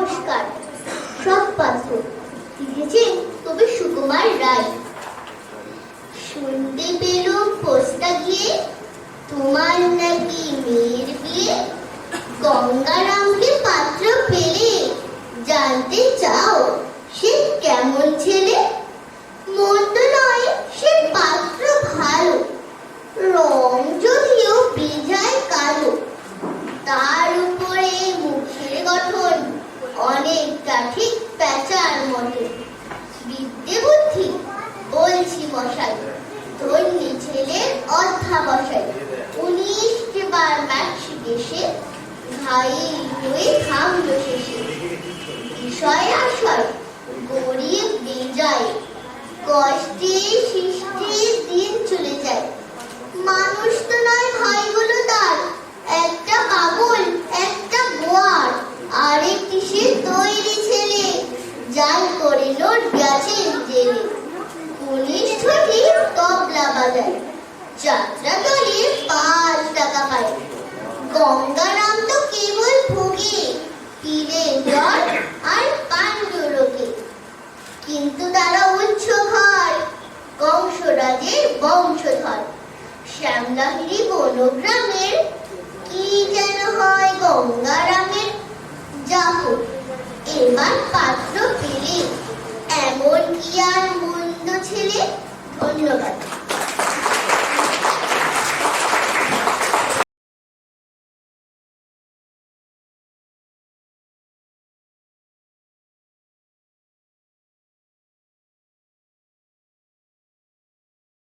নমস্কার। সব পাত্র লিখেছেন কবি সুকুমার রায়। শুনতে পেলুম পোস্টা গিয়ে তোমার নাকি মেয়ের বিয়ে। গঙ্গারামকে পাত্র পেলে জানতে চাও সে কেমন ছেলে। মন্দ নয় সে পাত্র ভালো, রং যদিও বেজায় কালো। তার উপরে মুখের গঠন অনেকটা ঠিক প্যাঁচার মতো। বিদ্যে বুদ্ধি বলছি মশাই, ধন্যী ছেলের অধ্যাবসায়। 19 বার ম্যাচ শিখে সে ঘাইল হয়ে থামল শেষে। বিষয় আশয় গরিব বেজায়, কষ্টে সৃষ্টে দিন চলে যায়। মানুষ তো নয় ভাইগুলো তার, একটা পাগল একটা গোয়ার। আরেকটি সে তৈরি ছেলে, জাল করে নোট গেছেন জেলে। কনিষ্ঠটি তবলা বাজায়, যাত্রা দলে 5 টাকা পায়। গঙ্গারাম তো কেবল ভোগে পীরে জ্বর আর পাণ্ডুরোগে। কিন্তু তারা উচ্চ ঘর, কংসরাজের বংশধর। শ্যামলাহিরি বনগ্রামের কি যেন হয় গঙ্গারামের। যা হোক এবার পাত্র পেলে, এমন কি আর মন্দ ছেলে। ধন্যবাদ।